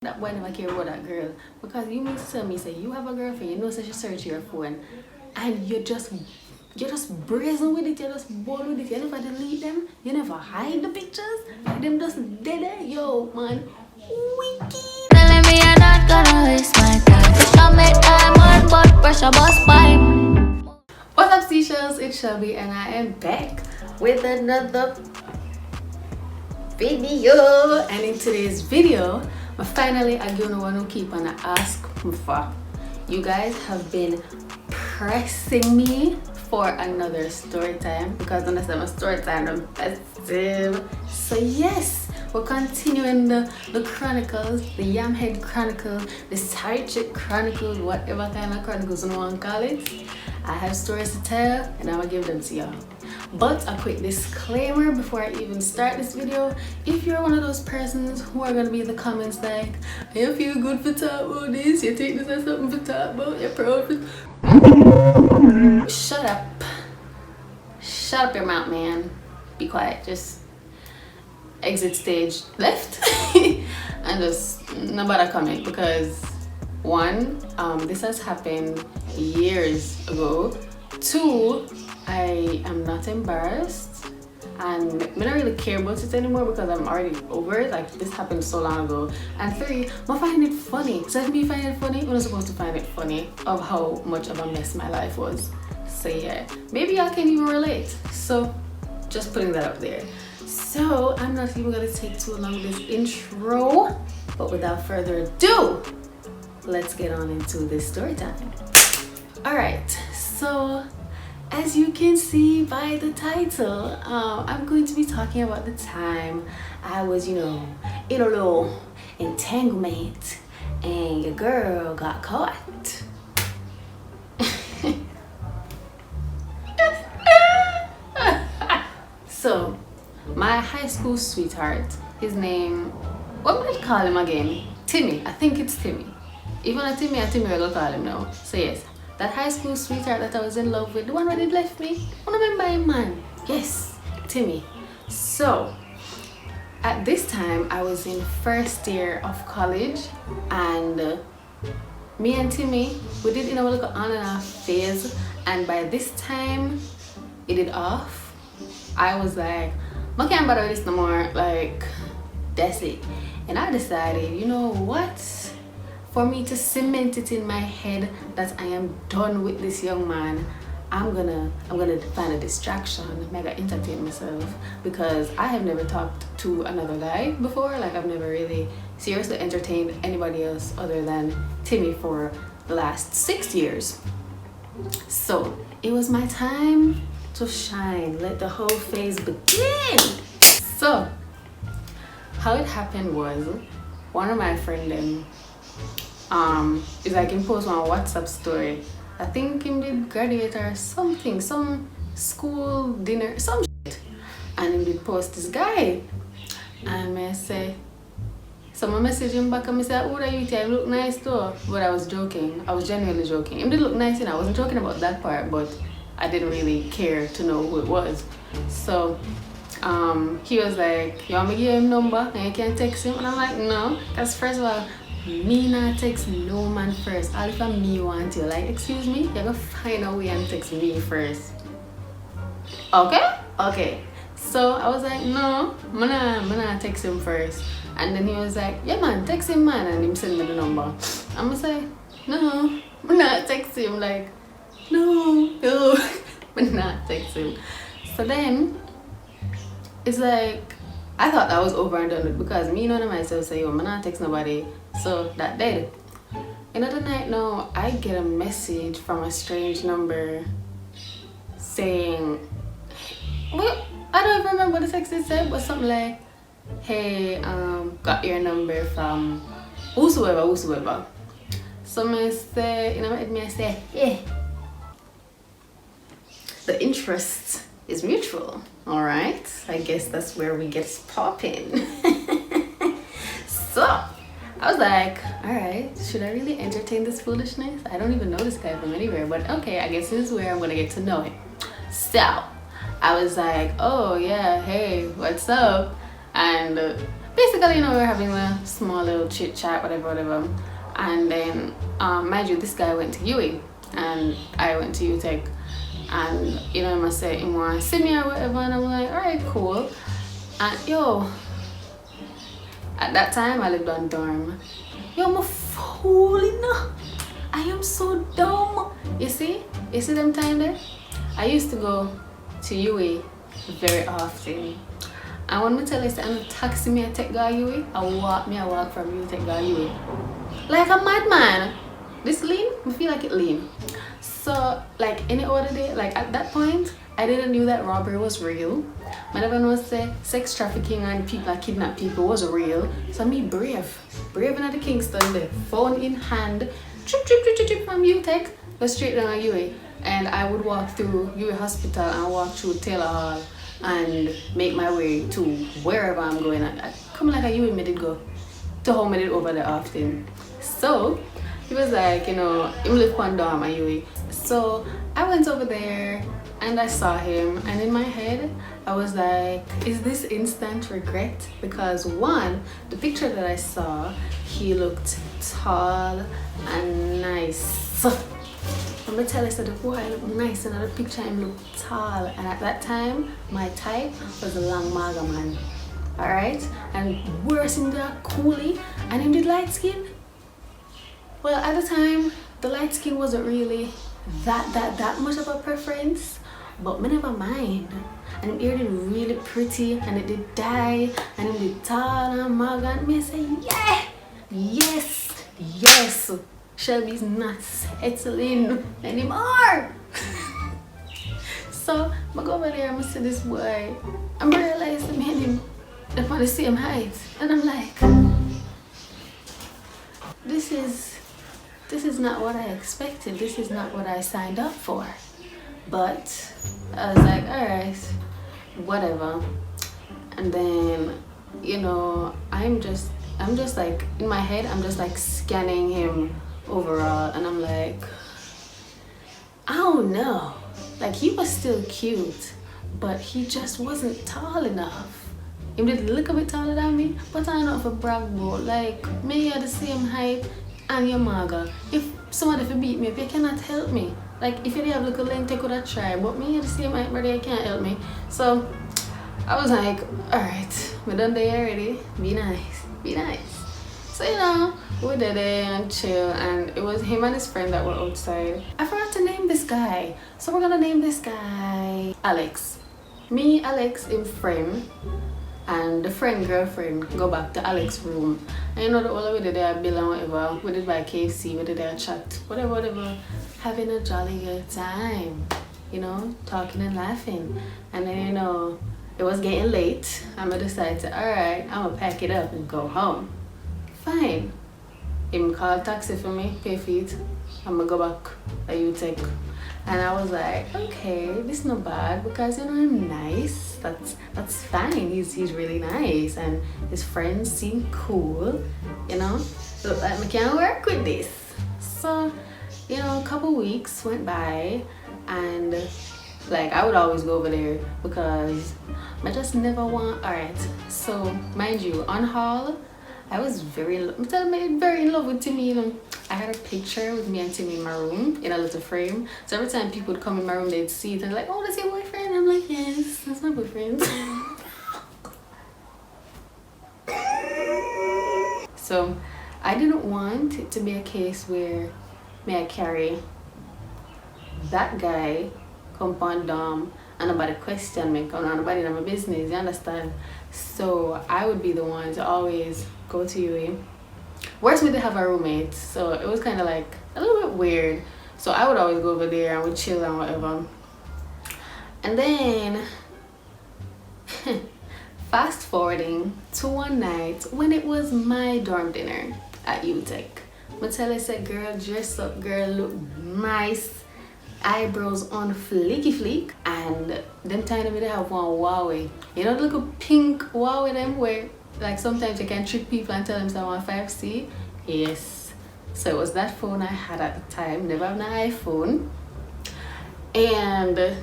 That boy never care about that girl, because you mean to tell me say you have a girlfriend, you know, so she search your phone and you just brazen with it, you just bold with it, you never delete them, you never hide the pictures, like them just dead there. Yo man, wicked. Telling me I'm not gonna waste my time. Come make time on, but pressure bust pipe. What's up, Seashells? It's Shelby and I am back with another video. And in today's video, finally I'm gonna want to keep on ask for. You guys have been pressing me for another story time because understand my story time I'm festive. So yes, we're continuing the chronicles, the Yamhead Chronicles, the Side Chick Chronicles, whatever kind of chronicles you want to call it. I have stories to tell and I will give them to y'all. But a quick disclaimer before I even start this video: if you're one of those persons who are gonna be in the comments like, I feel good for talk about this, you take this as something for talk about, you're proud for... Shut up your mouth, man. Be quiet, just exit stage left and just nobody comment, because one, this has happened years ago. Two, I am not embarrassed and I don't really care about it anymore because I'm already over it. Like, this happened so long ago. And three, I find it funny. So if me find it funny, I'm not supposed to find it funny of how much of a mess my life was. So yeah, maybe y'all can even relate. So just putting that up there. So I'm not even gonna take too long with this intro, but without further ado, let's get on into this story time. All right, so as you can see by the title, I'm going to be talking about the time I was, in a little entanglement and your girl got caught. So, my high school sweetheart, his name, what would I call him again? Timmy, I think it's Timmy. Even a Timmy we're gonna call him now. So yes, that high school sweetheart that I was in love with, the one who did left me, I remember him, man. Yes, Timmy. So at this time I was in first year of college, and me and Timmy, we did a little on and off phase, and by this time it did off. I was like, I can't bother with this no more, like that's it. And I decided, you know what, for me to cement it in my head that I am done with this young man, I'm gonna find a distraction, make I entertain myself, because I have never talked to another guy before. Like, I've never really seriously entertained anybody else other than Timmy for the last 6 years. So it was my time to shine, let the whole phase begin. So how it happened was, one of my friends is like, him post one WhatsApp story. I think him did graduate or something, some school dinner, some shit, and him did post this guy, and I say, someone message him back and I said, oh, that you look nice too. But I was joking, I was genuinely joking. Him did look nice, and I wasn't joking about that part, but I didn't really care to know who it was. So he was like, you want me to give him number and you can text him? And I'm like, no, because first of all, me not text no man first. All if me want you, like, excuse me, you're gonna find a way and text me first. Okay. So I was like, no, I'm not text him first. And then he was like, yeah man, text him, man, and him send me the number. I'm gonna say, no, I'm not text him, like, no, I'm not text him. So then it's like, I thought that was over and done with, because me knowing myself say, yo, I'm not text nobody. So that day, another night now, I get a message from a strange number saying, well, I don't even remember what the text it said, but something like, hey, got your number from whosoever. So I say, I say, yeah, the interest is mutual. All right, I guess that's where we get popping. So I was like, all right, should I really entertain this foolishness? I don't even know this guy from anywhere, but okay, I guess this is where I'm gonna get to know him. So I was like, oh yeah, hey, what's up? And basically, you know, we were having a small little chit chat, whatever. And then, mind you, this guy went to UE and I went to UTech. And you know, I must say, he want to see me or whatever, and I'm like, alright, cool. And yo, at that time I lived on dorm. Yo, I'm a fool, you know? I am so dumb. You see them time there? I used to go to UE very often. And when I tell you, I'm taxi me, I take go UE, I walk from UE, take go UE. Like a madman. This lean, I feel like it lean. So, like any other day, like at that point, I didn't know that robbery was real. I never know say sex trafficking and people that kidnap people was real. So me brave in the Kingston, the phone in hand, trip from UTech, go straight down to UE. And I would walk through UE Hospital and walk through Taylor Hall and make my way to wherever I'm going. I come like a UE me did go to home, I did over there often. So he was like, you know, him live one dorm at UE. So I went over there and I saw him, and in my head I was like, is this instant regret? Because one, the picture that I saw, he looked tall and nice. I'm gonna tell you that the boy looked nice, and the picture him looked tall, and at that time my type was a long maga man. Alright? And worse in that coolie, and him did light skin. Well, at the time the light skin wasn't really that much of a preference, but me never mind. And him ear did really pretty, and it did dye, and him did tall and maga, and me say, yeah, yes, Shelby's not settling anymore. So I go over there, I see this boy, I realize I'm him on the same height, and I'm like, this is not what I expected. This is not what I signed up for. But I was like, alright, whatever. And then, you know, I'm just like, in my head, I'm just like scanning him overall, and I'm like, I don't know. Like, he was still cute, but he just wasn't tall enough. He did look a bit taller than me, but I'm not for brag about. Like, me are the same height and your maga. If somebody for beat me up, you cannot help me. Like, if you didn't have little length, you could have tried, but me are the same height, brother, you can't help me. So I was like, alright, we're done there already. Be nice. So, you know, we did it and chill, and it was him and his friend that were outside. I forgot to name this guy, so we're gonna name this guy Alex. Me, Alex, him friend, and the friend girlfriend go back to Alex's room. And you know, the whole we did there bill and whatever, we did by KFC, we did there chat, whatever, having a jolly good time, you know, talking and laughing. And then, you know, it was getting late, and I decided to, alright, I'm gonna pack it up and go home. Fine. Him called taxi for me, pay for it. I'm gonna go back at UTech. And I was like, okay, this is not bad, because, you know, I'm nice. That's fine. He's really nice, and his friends seem cool, you know. Look like I can work with this. So, you know, a couple weeks went by, and like I would always go over there because I just never want. Alright, so mind you, on Hall, I was very in love with Timmy. Even I had a picture with me and Timmy in my room in a little frame. So every time people would come in my room, they'd see it and like, oh, that's your boyfriend. I'm like, yes, that's my boyfriend. So I didn't want it to be a case where I carry that guy compound dorm and nobody question me, because nobody in my business, you understand? So I would be the one to always go to UE. Worse, we did have a roommate, so it was kind of like a little bit weird. So I would always go over there and we'd chill and whatever. And then fast forwarding to one night when it was my dorm dinner at UTech. Matella said, girl, dress up, girl, look nice, eyebrows on fleeky fleek, and them time they have one Huawei. You know the little pink Huawei them where like sometimes you can trick people and tell them someone 5C? Yes. So it was that phone I had at the time, never had an iPhone. And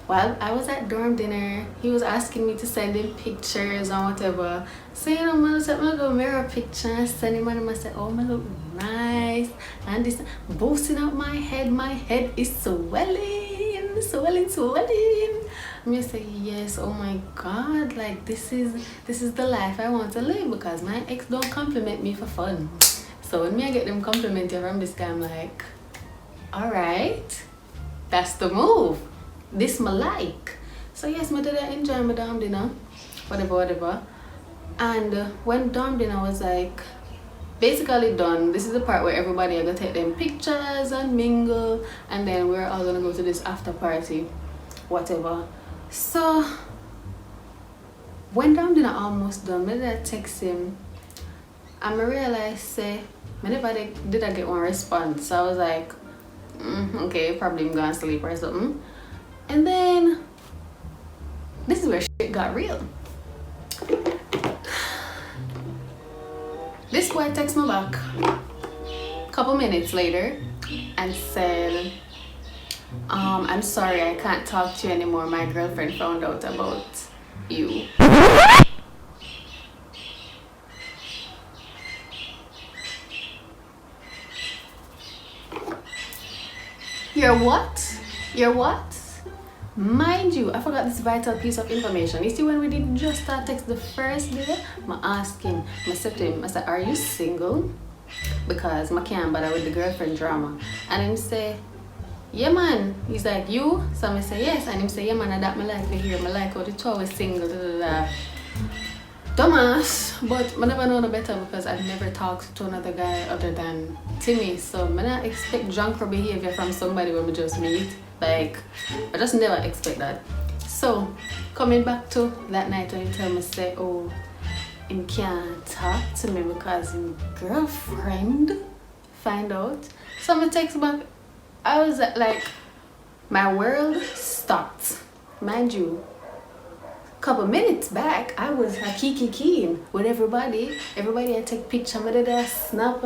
while I was at dorm dinner, he was asking me to send him pictures or whatever. So you know, man, so I'm gonna mirror picture and send him, and I said, oh, I look nice, and this boosting up my head. My head is swelling, swelling. I'm gonna say yes. Oh my God, like this is the life I want to live, because my ex don't compliment me for fun. So when I get them complimented from this guy, I'm like, all right, that's the move. This my like. So yes, I did enjoy my dorm dinner, whatever. And when dorm dinner was like basically done, this is the part where everybody are gonna take them pictures and mingle, and then we're all gonna go to this after party, whatever. So when dorm dinner almost done, I did text him, and I realized say I never did I get one response. So I was like, okay, probably I'm gonna sleep or something. And then this is where shit got real. This boy texts me back a couple minutes later and said, I'm sorry, I can't talk to you anymore. My girlfriend found out about you. You're what? You're what? Mind you, I forgot this vital piece of information. You see, when we did just start text the first day, I asked him, I said to him, I said, are you single? Because I can't bother with the girlfriend drama. And him say, yeah man. He's like, you? So I say yes, and him say, yeah man, that me like to hear. I like how the two is single. Dumbass, but I never know no better, because I've never talked to another guy other than Timmy. So I don't expect drunker behavior from somebody when we just meet. Like, I just never expect that. So coming back to that night when he tell me say, oh, him can't talk to me because his girlfriend find out. So I text back. I was like, my world stopped. Mind you, couple minutes back, I was a keen with everybody. Everybody I take picture, I did a snap,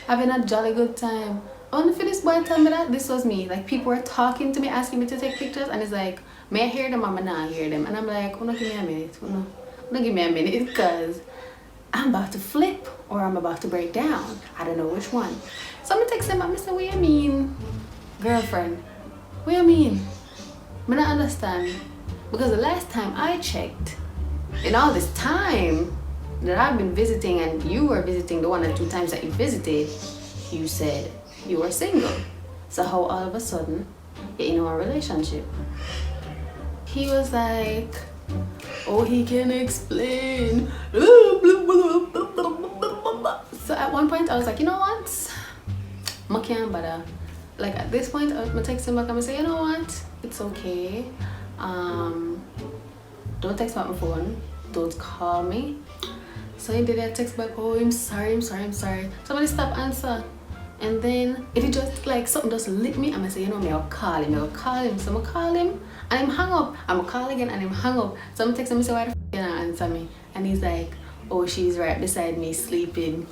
having a jolly good time. Only for this boy tell me that this was me. Like, people were talking to me, asking me to take pictures, and it's like, may I hear them or may I not hear them? And I'm like, oh no, give me a minute. Oh no, give me a minute, because I'm about to flip or I'm about to break down. I don't know which one. So I'm gonna text him, I'm gonna say, what you mean, girlfriend? What you mean? I don't understand, because the last time I checked, in all this time that I've been visiting and you were visiting the 1 or 2 times that you visited, you said you were single. So how all of a sudden you're in a relationship? He was like, oh, he can explain. So at one point I was like, you know what? I can't bother. Like, at this point, I'm gonna text him back and I say, you know what? It's okay. Don't text me on my phone. Don't call me. So he did a text back, oh, I'm sorry. Somebody stop answer. And then it just like something just lit me. I'm gonna say, you know me, I'll call him. So I'm call him and I'm hung up. I'm gonna call again and I'm hung up. So I'm texting him, say, why the f you not answer me? And he's like, oh, she's right beside me sleeping.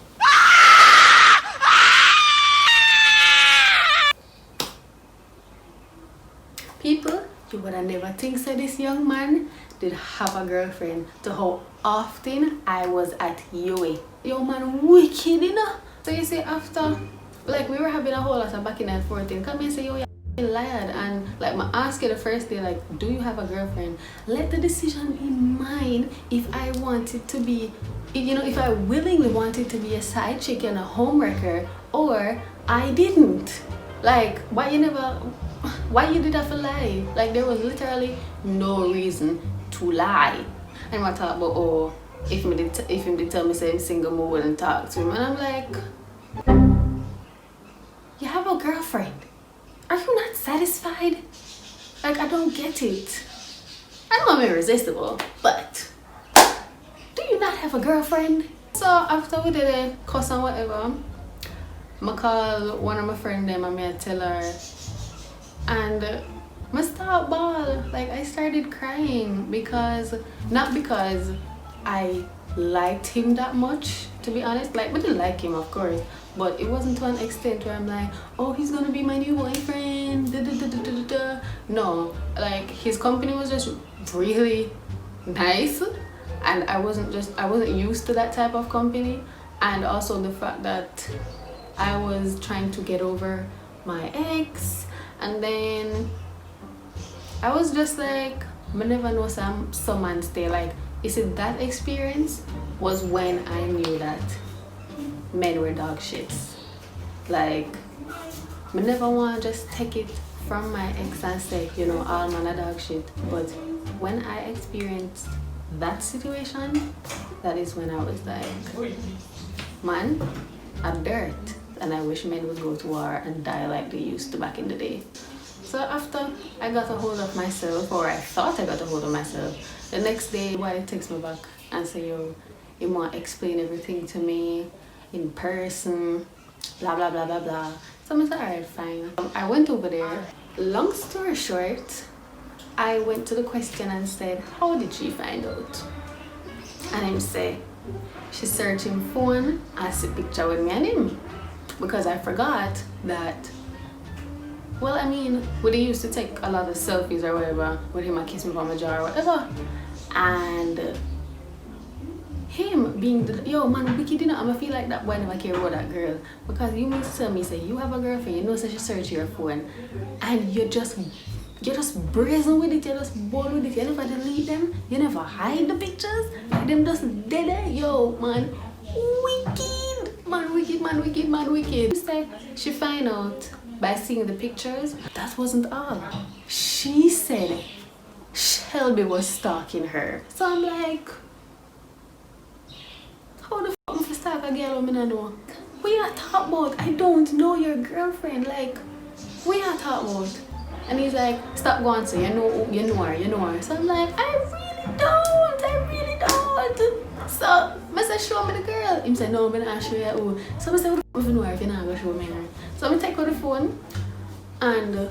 People, you would have never think so this young man did have a girlfriend, to how often I was at UA. Yo man, wicked, you know? So you see, after, like, we were having a whole lot of back and forth, come and say, yo, you're lied. And like, I asked you the first day, like, do you have a girlfriend? Let the decision be mine if I wanted to be, you know, if I willingly wanted to be a side chick and a homewrecker, or I didn't. Like, why you did have to lie? Like, there was literally no reason to lie. And I talk about, oh, if him did tell me say I'm single, I wouldn't talk to him. And I'm like, you have a girlfriend. Are you not satisfied? Like, I don't get it. I know I'm irresistible, but do you not have a girlfriend? So after we did a cuss and whatever, I call one of my friends them and I tell her, and I start ball. Like, I started crying because, not because I liked him that much, to be honest. Like, I didn't like him, of course, but it wasn't to an extent where I'm like, oh, he's gonna be my new boyfriend, da, da, da, da, da, da. No, like his company was just really nice, and I wasn't used to that type of company, and also the fact that I was trying to get over my ex, and then I was just like, I never know someone stay like, is it that experience was when I knew that men were dog shits. Like, I never want to just take it from my ex and say, you know, all men are dog shit. But when I experienced that situation, that is when I was like, man, I'm dirt. And I wish men would go to war and die like they used to back in the day. So after I got a hold of myself, or I thought I got a hold of myself, the next day, Wally takes me back and say, yo, you want to explain everything to me in person, blah, blah, blah, blah, blah. So I said, all right, fine. I went over there. Long story short, I went to the question and said, how did she find out? And him say, she searched him phone and see picture with me and him. Because I forgot that, well, I mean, we used to take a lot of selfies or whatever with him and kiss me from my jar or whatever. And him being the, yo man, wicked, you know, I'ma feel like that boy never care about that girl. Because you mean to tell me, say, you have a girlfriend, you know, so she search your phone, and you're just brazen with it, you're just bold with it, you never delete them, you never hide the pictures, like them just dead there. Yo, man, wicked, man, wicked, man, wicked, man, wicked. Instead, she find out by seeing the pictures, that wasn't all. She said Shelby was stalking her. So I'm like, how the fuck am I stalk a girl I don't know? What you talking about? I don't know your girlfriend. Like, what you talking about? And he's like, stop going so you know her. So I'm like, I really don't. So I said, show me the girl. He said, no, I'm gonna show you who. So I said, what the fuck if you know her if you're not gonna show me her? So I take out the phone and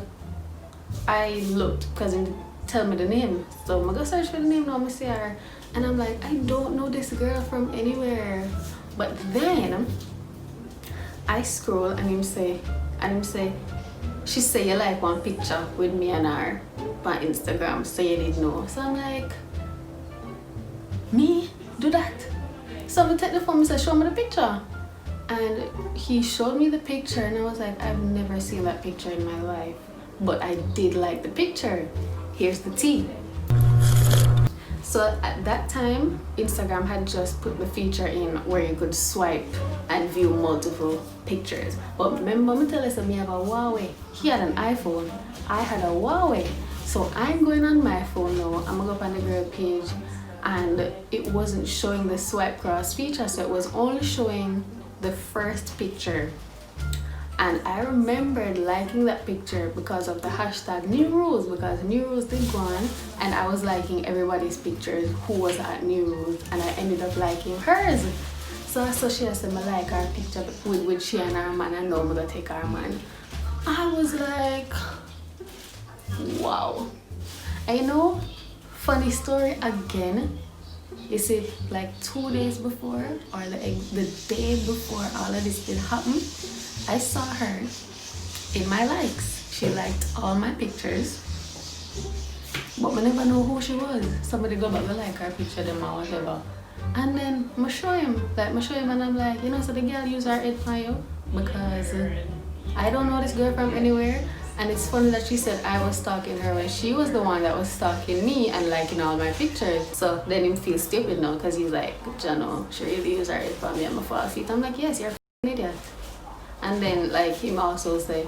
I looked because he tell me the name. So I'm gonna search for the name now, I'm gonna see her. And I'm like, I don't know this girl from anywhere. But then I scroll and him say, she say you like one picture with me and her on Instagram, so you didn't know. So I'm like, me? Do that? So I take the phone and say, show me the picture. And he showed me the picture and I was like, I've never seen that picture in my life. But I did like the picture. Here's the tea. So at that time, Instagram had just put the feature in where you could swipe and view multiple pictures. But remember me tell us that me have a Huawei. He had an iPhone. I had a Huawei. So I'm going on my phone now. I'm gonna go up on the girl page and it wasn't showing the swipe cross feature. So it was only showing the first picture. And I remembered liking that picture because of the hashtag New Rules, because New Rules did go on and I was liking everybody's pictures who was at New Rules and I ended up liking hers. So I saw she has said I like her picture with she and her man and now I'm gonna take her man. I was like, wow. And you know, funny story again, you see, like 2 days before or the day before all of this did happen, I saw her in my likes. She liked all my pictures, but I never know who she was. Somebody go back to like her picture them or whatever. And then I show him and I'm like, you know, so the girl use her head for you because I don't know this girl from anywhere. And it's funny that she said I was stalking her when she was the one that was stalking me and liking all my pictures. So then him feel stupid now because he's like, Jano, she really use her head for me. I'm a false feet. I'm like, yes, you're an idiot. And then like him also say,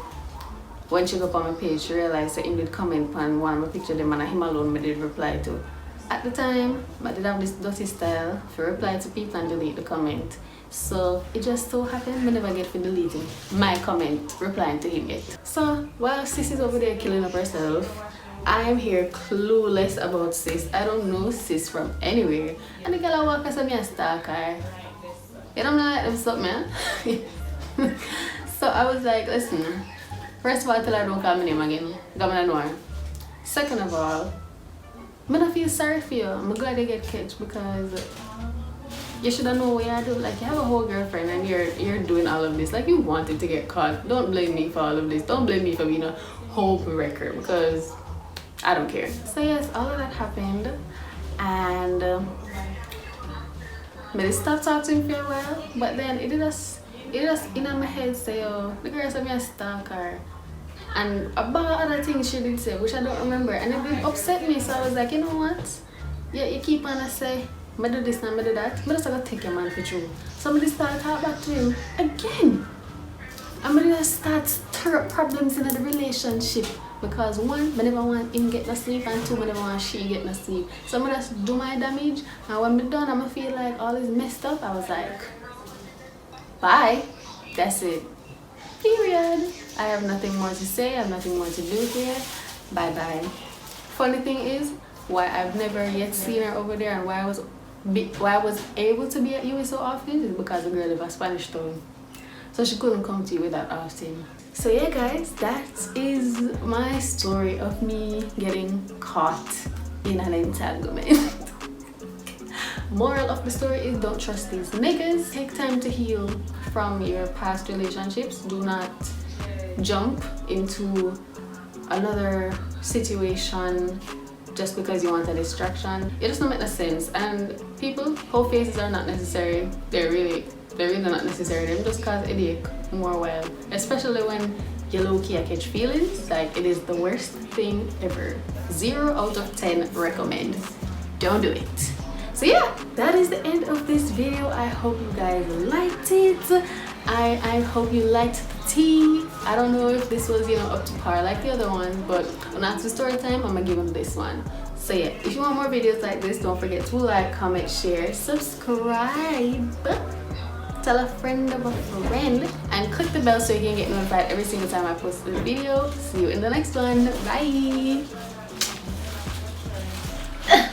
when she go up on my page, she realized that him did comment on one of my picture them and him alone me did reply to. At the time, I did have this dirty style for reply to people and delete the comment. So it just so happened I never get for deleting my comment, replying to him yet. So while sis is over there killing up herself, I am here clueless about sis. I don't know sis from anywhere. And the girl I walk as me a stalker. You don't like them stuff, man. So I was like, listen, first of all, till I don't call my name again, because I know her. Second of all, I don't feel sorry for you. I'm glad you get catch because you should have known what you do. Like, you have a whole girlfriend and you're doing all of this. Like, you wanted to get caught. Don't blame me for all of this. Don't blame me for being a hope wrecker, because I don't care. So yes, all of that happened, and I stopped talking to him for a while. But then it just in my head say, oh, the girl said me a stalker, and about other things she did say, which I don't remember, and it did upset me. So I was like, you know what? Yeah, you keep on to say, I do this and I do that. I just gotta take your man for true. Somebody started talking back to him again. I'm gonna start stir up problems in the relationship, because one, I never want him get no sleep, and two, I never want she get no sleep. So I'm gonna just do my damage, and when I'm done, I'm gonna feel like all is messed up. I was like, bye. That's it. Period. I have nothing more to say. I have nothing more to do here. Bye bye. Funny thing is, why I've never yet seen her over there, and why I was able to be at US so often, is because the girl lives in Spanish Town. So she couldn't come to you with that often. So yeah guys, that is my story of me getting caught in an entanglement. Moral of the story is, don't trust these niggas. Take time to heal from your past relationships. Do not jump into another situation just because you want a distraction. It doesn't make no sense. And people, whole faces are not necessary. They're really not necessary. Them just cause headache more while, especially when you low-key catch feelings. Like, it is the worst thing ever. 0 out of 10 recommend. Don't do it. So yeah, that is the end of this video. I hope you guys liked it. I hope you liked the tea. I don't know if this was, up to par like the other ones, but when after story time, I'm gonna give them this one. So yeah, if you want more videos like this, don't forget to like, comment, share, subscribe, tell a friend of a friend, and click the bell so you can get notified every single time I post a video. See you in the next one. Bye.